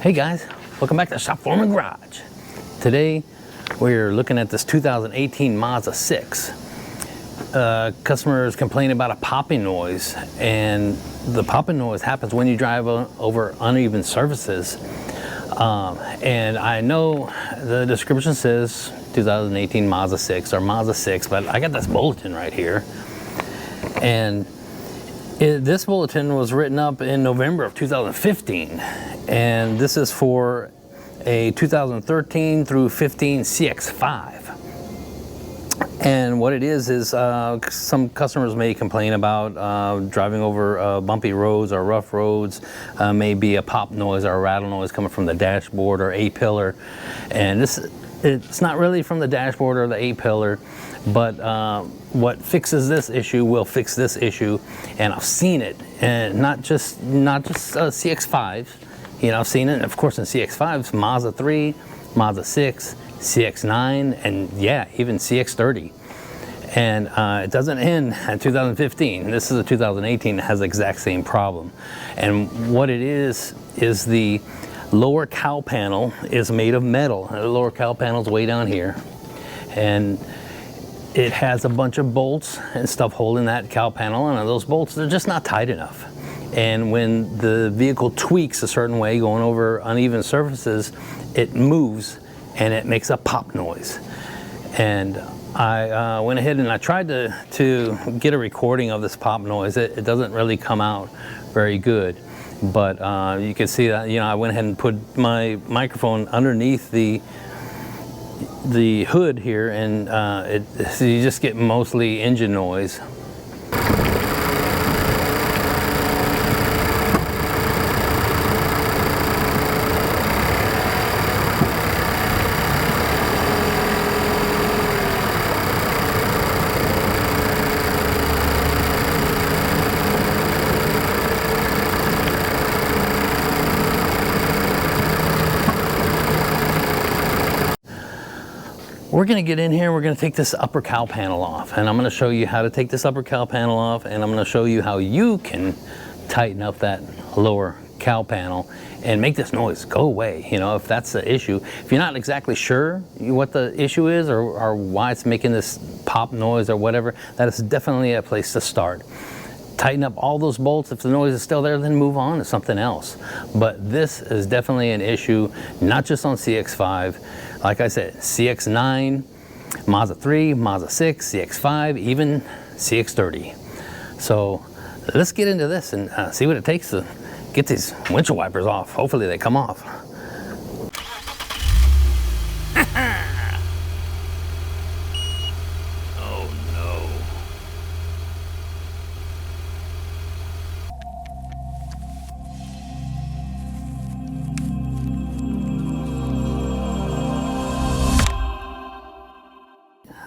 Hey guys, welcome back to Shop Foreman Garage. Today we're looking at this 2018 Mazda 6. Customers complain about a popping noise, and the popping noise happens when you drive over uneven surfaces. And I know the description says 2018 Mazda 6 or Mazda 6, but I got this bulletin right here. And this bulletin was written up in November of 2015, and this is for a 2013 through 15 CX-5. And what it is some customers may complain about driving over bumpy roads or rough roads, maybe a pop noise or a rattle noise coming from the dashboard or A-pillar. And it's not really from the dashboard or the A-pillar, but what fixes this issue will fix this issue. And I've seen it, and not just CX-5s. You know, I've seen it, of course, in CX-5s, Mazda 3, Mazda 6, CX-9, and yeah, even CX-30. And it doesn't end at 2015. This is a 2018 that has the exact same problem. And what it is the lower cowl panel is made of metal. The lower cowl panel is way down here. And it has a bunch of bolts and stuff holding that cowl panel, and those bolts, they're just not tight enough. And when the vehicle tweaks a certain way, going over uneven surfaces, it moves and it makes a pop noise. And I went ahead and I tried to get a recording of this pop noise. It doesn't really come out very good, but you can see that, you know, I went ahead and put my microphone underneath the hood here, and so you just get mostly engine noise. We're going to get in here, we're going to take this upper cowl panel off, and I'm going to show you how to take this upper cowl panel off, and I'm going to show you how you can tighten up that lower cowl panel and make this noise go away. You know, if that's the issue. If you're not exactly sure what the issue is or why it's making this pop noise or whatever, that is definitely a place to start. Tighten up all those bolts. If the noise is still there, then move on to something else. But this is definitely an issue, not just on CX-5. Like I said, CX-9, Mazda 3, Mazda 6, CX-5, even CX-30. So let's get into this and see what it takes to get these windshield wipers off. Hopefully they come off. Oh no.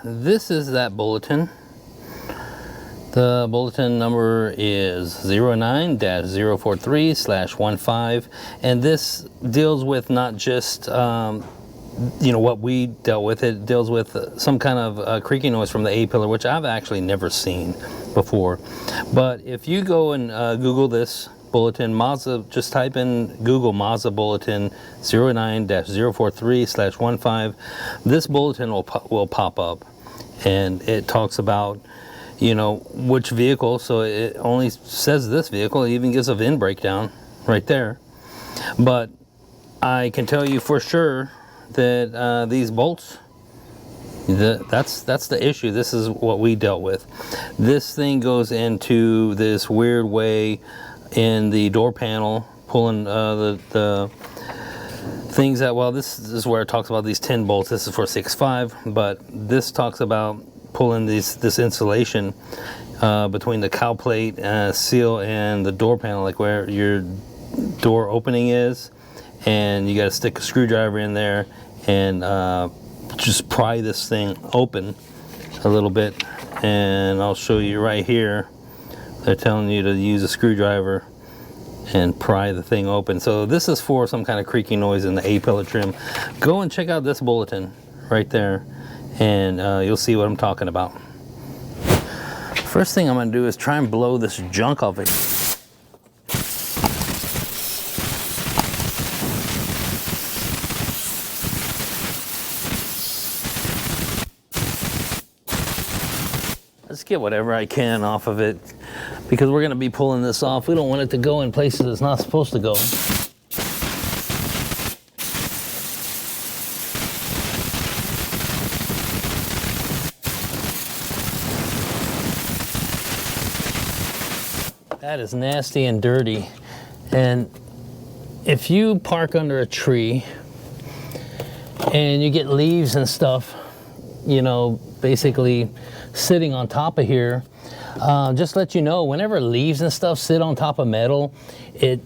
This is that bulletin. The bulletin number is 09-043/15, and this deals with not just you know, what we dealt with. It deals with some kind of creaking noise from the A-pillar, which I've actually never seen before. But if you go and Google this bulletin, Mazda, just type in Google Mazda bulletin 09-043/15, this bulletin will pop up, and it talks about, you know, which vehicle. So it only says this vehicle. It even gives a VIN breakdown right there. But I can tell you for sure that these bolts, that's the issue. This is what we dealt with. This thing goes into this weird way in the door panel, pulling the things that, well, this is where it talks about these 10 bolts. This is for 6.5, but this talks about pulling this insulation between the cowl plate seal and the door panel, like where your door opening is, and you got to stick a screwdriver in there and just pry this thing open a little bit. And I'll show you right here. They're telling you to use a screwdriver and pry the thing open. So this is for some kind of creaking noise in the A-pillar trim. Go and check out this bulletin right there, and you'll see what I'm talking about. First thing I'm going to do is try and blow this junk off it. just get whatever I can off of it, because we're gonna be pulling this off. We don't want it to go in places it's not supposed to go. That is nasty and dirty. And if you park under a tree and you get leaves and stuff, you know, basically sitting on top of here, just let you know, whenever leaves and stuff sit on top of metal, it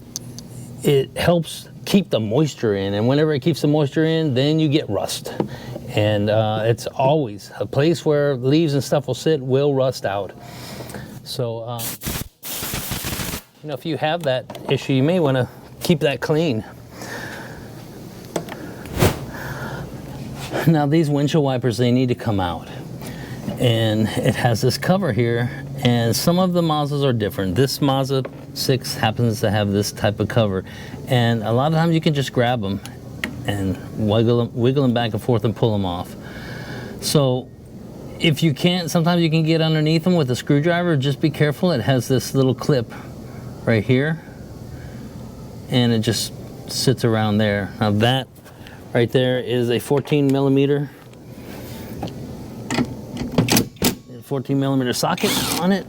helps keep the moisture in, and whenever it keeps the moisture in, then you get rust. And it's always a place where leaves and stuff will sit, will rust out. So you know, if you have that issue, you may want to keep that clean. Now these windshield wipers, they need to come out, and it has this cover here, and some of the Mazdas are different. This Mazda 6 happens to have this type of cover, and a lot of times you can just grab them and wiggle them back and forth and pull them off. So if you can't, sometimes you can get underneath them with a screwdriver. Just be careful. It has this little clip right here, and it just sits around there. Now that right there is a 14 millimeter socket on it.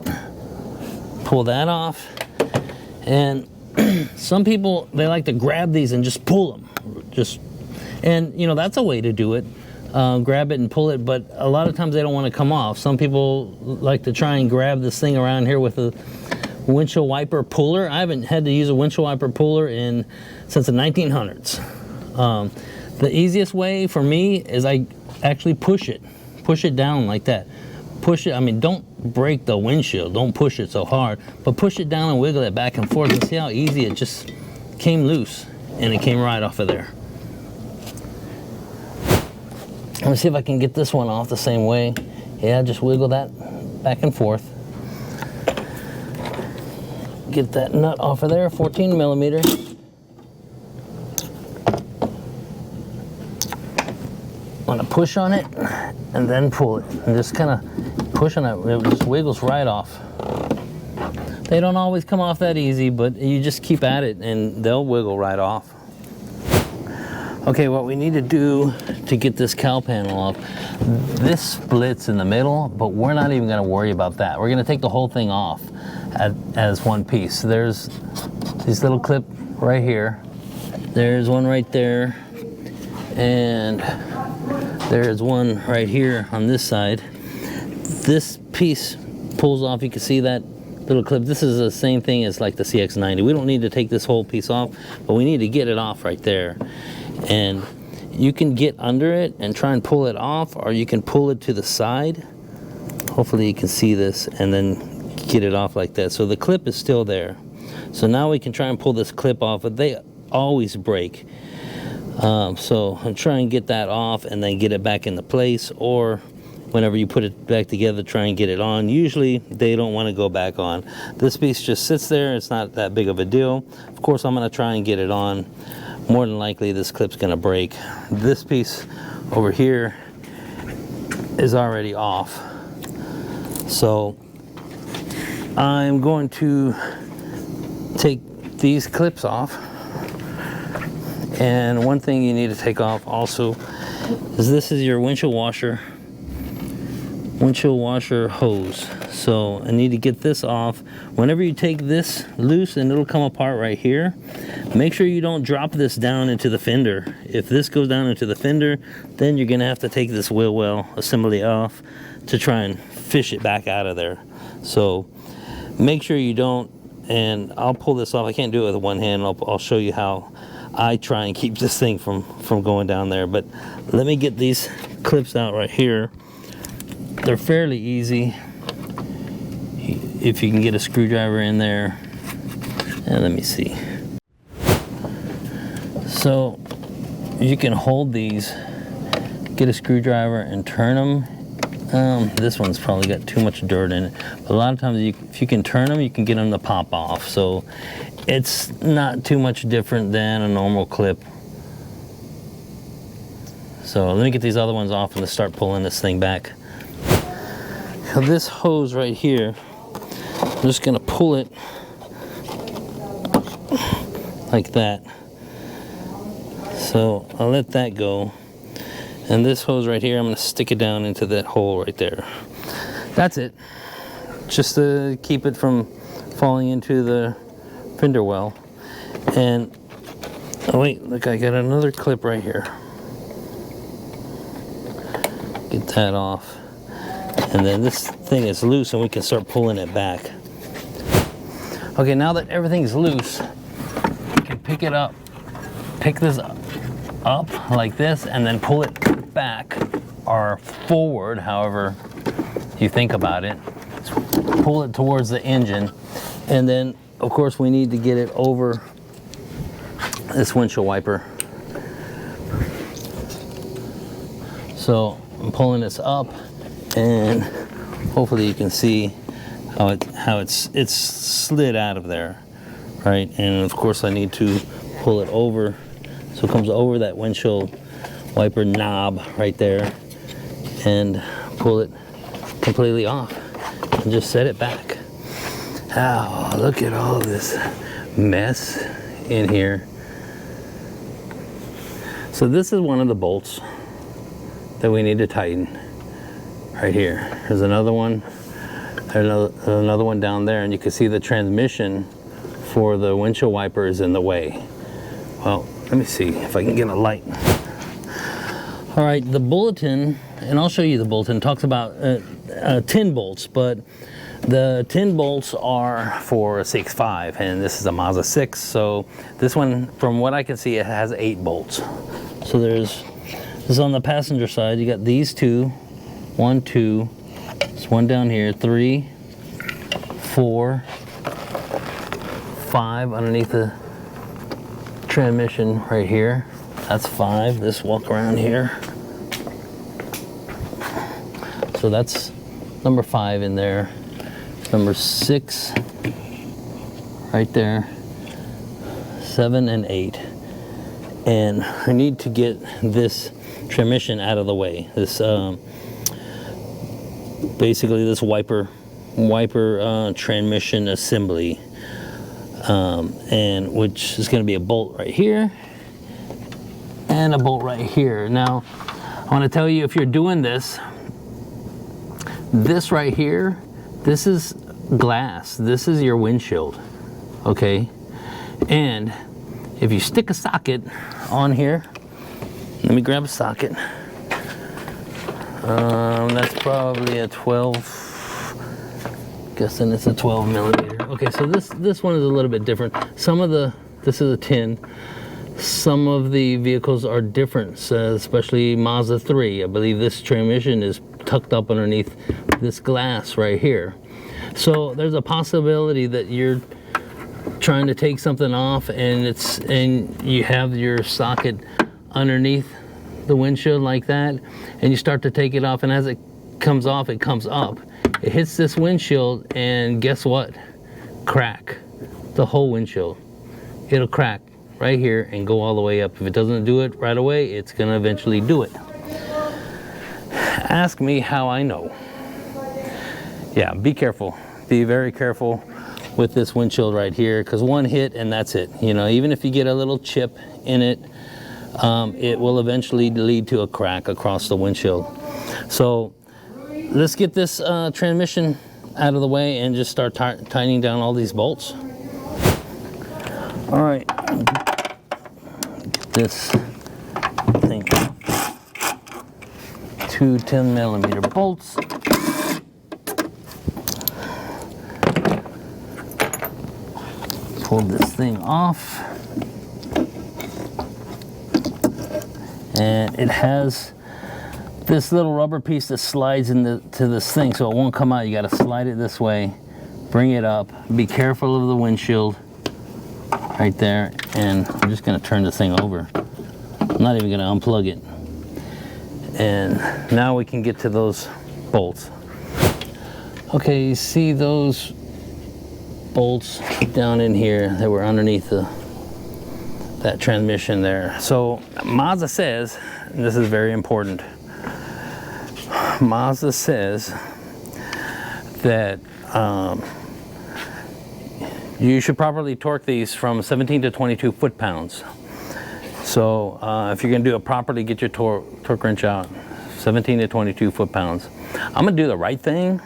Pull that off. And some people, they like to grab these and just pull them, and you know, that's a way to do it. Grab it and pull it, but a lot of times they don't want to come off. Some people like to try and grab this thing around here with a windshield wiper puller. I haven't had to use a windshield wiper puller since the 1900s. The easiest way for me is I actually push it down like that. Push it, I mean, don't break the windshield, don't push it so hard, but push it down and wiggle it back and forth, and see how easy it just came loose, and it came right off of there. Let me see if I can get this one off the same way. Yeah, just wiggle that back and forth. Get that nut off of there, 14 millimeter. Want to push on it and then pull it, and just kind of push on it. It just wiggles right off. They don't always come off that easy, but you just keep at it and they'll wiggle right off. Okay, what we need to do to get this cowl panel off, this splits in the middle, but we're not even going to worry about that. We're going to take the whole thing off as one piece. So there's this little clip right here. There's one right there, and there's one right here on this side. This piece pulls off. You can see that little clip. This is the same thing as like the CX-90. We don't need to take this whole piece off, but we need to get it off right there. And you can get under it and try and pull it off, or you can pull it to the side. Hopefully you can see this, and then get it off like that. So the clip is still there. So now we can try and pull this clip off, but they always break. So I'm trying to get that off and then get it back into place, or whenever you put it back together, try and get it on. Usually they don't want to go back on. This piece just sits there. It's not that big of a deal. Of course, I'm going to try and get it on. More than likely this clip's going to break. This piece over here is already off. So I'm going to take these clips off. And one thing you need to take off also is this is your windshield washer hose. So I need to get this off. Whenever you take this loose, and it'll come apart right here, make sure you don't drop this down into the fender. If this goes down into the fender, then you're gonna have to take this wheel well assembly off to try and fish it back out of there. So make sure you don't, and I'll pull this off. I can't do it with one hand. I'll show you how I try and keep this thing from going down there. But let me get these clips out right here. They're fairly easy if you can get a screwdriver in there. And let me see. So you can hold these, get a screwdriver and turn them. This one's probably got too much dirt in it. But a lot of times if you can turn them, you can get them to pop off. So it's not too much different than a normal clip. So let me get these other ones off and let's start pulling this thing back. this hose right here, I'm just gonna pull it like that. So I'll let that go. And this hose right here, I'm gonna stick it down into that hole right there. That's it. Just to keep it from falling into the fender well. And, oh wait, look, I got another clip right here. Get that off. And then this thing is loose and we can start pulling it back. Okay, now that everything's loose, you can pick it up. Pick this up like this and then pull it back or forward, however you think about it. Pull it towards the engine, and then of course we need to get it over this windshield wiper. So I'm pulling this up, and hopefully you can see how it's slid out of there, right? And of course I need to pull it over so it comes over that windshield wiper knob right there, and pull it completely off and just set it back. Oh, look at all this mess in here. So this is one of the bolts that we need to tighten right here. There's another one, another one down there, and you can see the transmission for the windshield wiper is in the way. Well, let me see if I can get a light. All right, the bulletin, and I'll show you the bulletin, talks about 10 bolts, but the 10 bolts are for a 6.5, and this is a Mazda 6, so this one, from what I can see, it has 8 bolts. So this is on the passenger side. You got these two, 1, 2, there's one down here, 3, 4, 5 underneath the transmission right here. That's 5. This walk around here. So that's number 5 in there. Number 6 right there. 7 and 8. And I need to get this transmission out of the way. This basically this wiper transmission assembly, and which is going to be a bolt right here and a bolt right here. Now I want to tell you, if you're doing this right here, this is glass, this is your windshield, okay? And if you stick a socket on here, let me grab a socket. That's probably a 12, guessing it's a 12 millimeter. Okay, so this one is a little bit different. This is a 10. Some of the vehicles are different, especially Mazda 3. I believe this transmission is tucked up underneath this glass right here. So there's a possibility that you're trying to take something off and you have your socket underneath the windshield like that, and you start to take it off, and as it comes off, it comes up. It hits this windshield, and guess what? Crack the whole windshield. It'll crack right here and go all the way up. If it doesn't do it right away, it's gonna eventually do it. Ask me how I know. Yeah, be careful. Be very careful with this windshield right here, because one hit and that's it. You know, even if you get a little chip in it, it will eventually lead to a crack across the windshield. So let's get this transmission out of the way and just start tightening down all these bolts. All right, get this thing. 2 10 millimeter bolts. Pull this thing off. And it has this little rubber piece that slides into this thing, so it won't come out. You got to slide it this way, bring it up, be careful of the windshield right there, and I'm just going to turn this thing over. I'm not even going to unplug it. And now we can get to those bolts. Okay, you see those bolts down in here that were underneath that transmission there. So Mazda says, and this is very important, Mazda says that you should properly torque these from 17 to 22 foot-pounds. So if you're going to do it properly, get your torque wrench out, 17 to 22 foot-pounds. I'm going to do the right thing.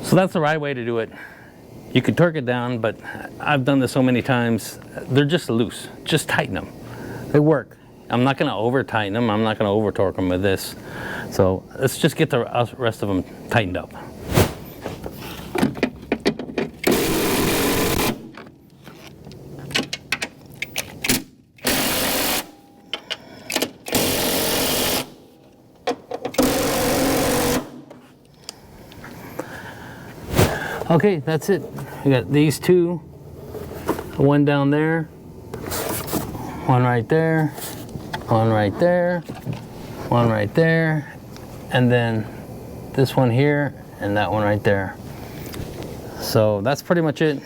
So that's the right way to do it. You can torque it down, but I've done this so many times. They're just loose. Just tighten them. They work. I'm not going to over tighten them. I'm not going to over torque them with this. So let's just get the rest of them tightened up. Okay, that's it. We got these two, one down there, one right there, one right there, one right there, and then this one here and that one right there. So that's pretty much it.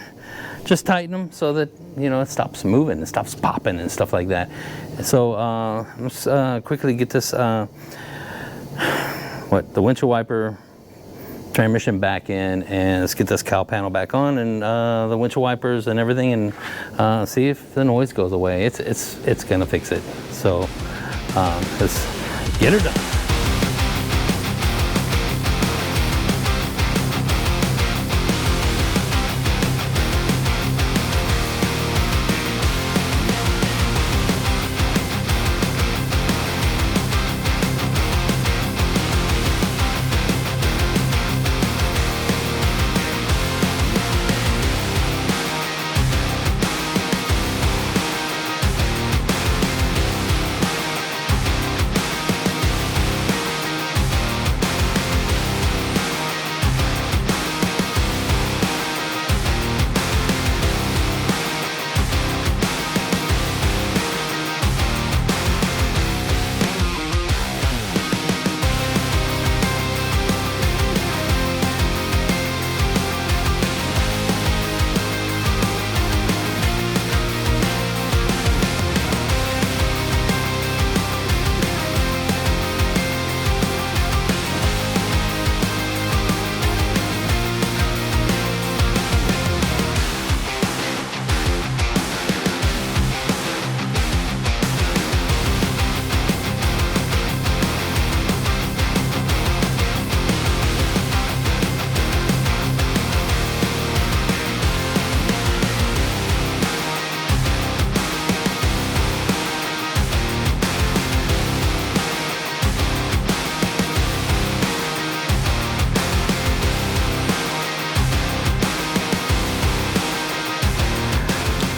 Just tighten them so that, you know, it stops moving, it stops popping and stuff like that. So let's quickly get this, the windshield wiper transmission back in, and let's get this cowl panel back on, and the windshield wipers and everything, and see if the noise goes away. It's gonna fix it. So let's get her done.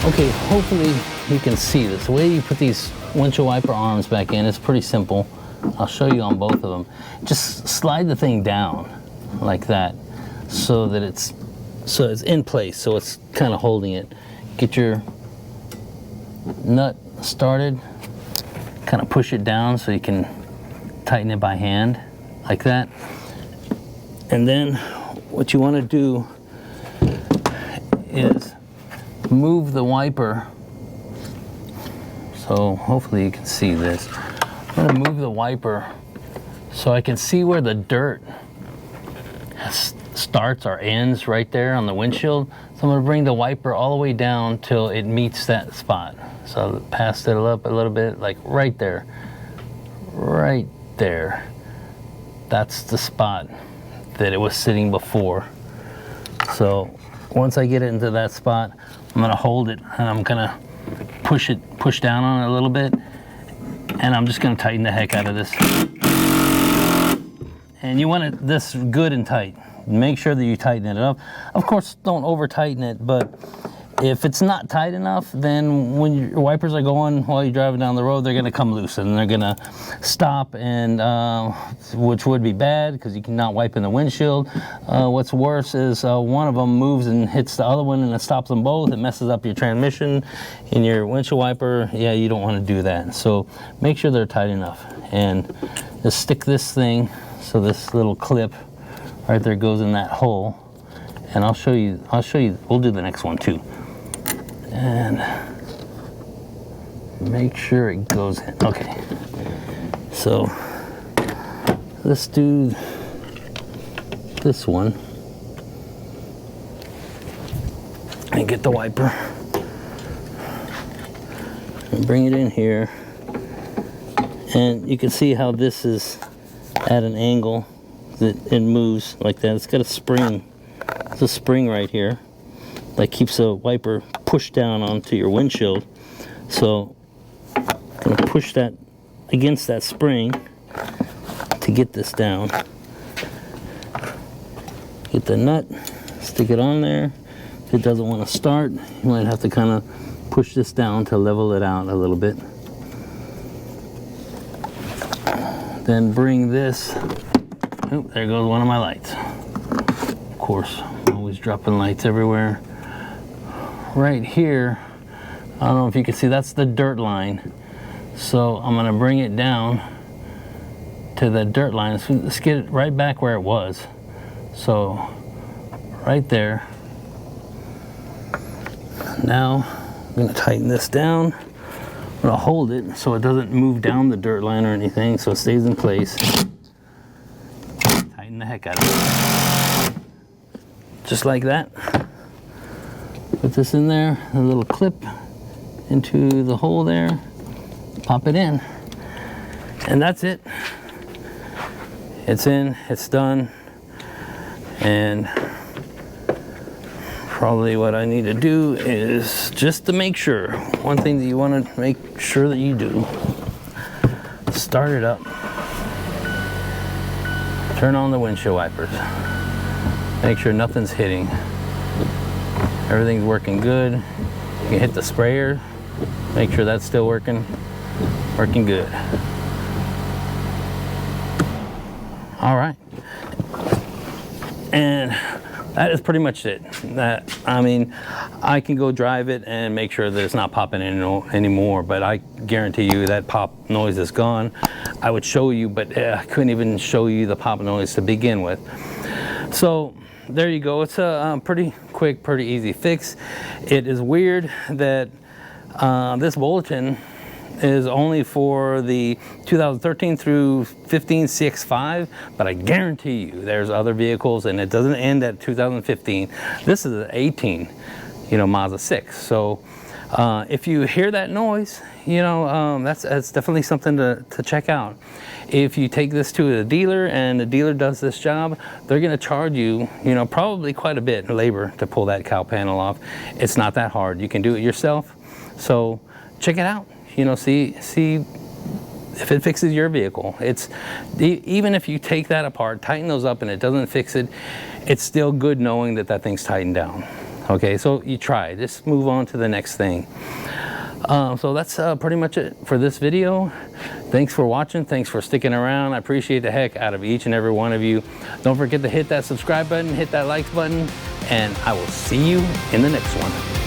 Okay, hopefully you can see this. The way you put these windshield wiper arms back in is pretty simple. I'll show you on both of them. Just slide the thing down like that so that it's in place, so it's kind of holding it. Get your nut started, kind of push it down so you can tighten it by hand like that. And then what you want to do is move the wiper. So hopefully you can see this. I'm going to move the wiper so I can see where the dirt starts or ends right there on the windshield. So I'm going to bring the wiper all the way down till it meets that spot. So I'll pass it up a little bit, like right there. Right there. That's the spot that it was sitting before. So once I get it into that spot, I'm gonna hold it and I'm gonna push down on it a little bit, and I'm just gonna tighten the heck out of this. And you want it this good and tight. Make sure that you tighten it up. Of course, don't over tighten it, but If it's not tight enough, then when your wipers are going while you're driving down the road, they're gonna come loose and they're gonna stop, and which would be bad because you cannot wipe in the windshield. What's worse is one of them moves and hits the other one and it stops them both. It messes up your transmission and your windshield wiper. Yeah, you don't want to do that. So make sure they're tight enough, and just stick this thing, so this little clip right there goes in that hole, and I'll show you, we'll do the next one too. And make sure it goes in. Okay, so let's do this one and get the wiper and bring it in here, and you can see how this is at an angle that it moves like that. It's got a spring. There's a spring right here that keeps the wiper pushed down onto your windshield. So I'm going to push that against that spring to get this down. Get the nut, stick it on there. If it doesn't want to start, you might have to kind of push this down to level it out a little bit. Then bring this, oh, there goes one of my lights. Of course, I'm always dropping lights everywhere. Right here, I don't know if you can see, that's the dirt line. So I'm gonna bring it down to the dirt line. Let's get it right back where it was. So, right there. Now, I'm gonna tighten this down. I'm gonna hold it so it doesn't move down the dirt line or anything, so it stays in place. Tighten the heck out of it. Just like that. Put this in there, a little clip into the hole there, pop it in, and that's it. It's in, it's done, and probably what I need to do is just to make sure, one thing that you want to make sure that you do, start it up, turn on the windshield wipers, make sure nothing's hitting. Everything's working good. You can hit the sprayer, make sure that's still working good. All right, and that is pretty much it. I mean, I can go drive it and make sure that it's not popping anymore, but I guarantee you that pop noise is gone. I would show you, but I couldn't even show you the pop noise to begin with. So there you go. It's a pretty quick, pretty easy fix. It is weird that this bulletin is only for the 2013 through 15 CX-5, but I guarantee you there's other vehicles, and it doesn't end at 2015. This is an 18, you know, Mazda 6. So if you hear that noise, you know, that's definitely something to check out. If you take this to a dealer and the dealer does this job, they're going to charge you, you know, probably quite a bit in labor to pull that cowl panel off. It's not that hard. You can do it yourself. So check it out. You know, see if it fixes your vehicle. It's even if you take that apart, tighten those up, and it doesn't fix it, it's still good knowing that that thing's tightened down. Okay, so you try. Just move on to the next thing. So that's pretty much it for this video. Thanks for watching. Thanks for sticking around. I appreciate the heck out of each and every one of you. Don't forget to hit that subscribe button, hit that like button, and I will see you in the next one.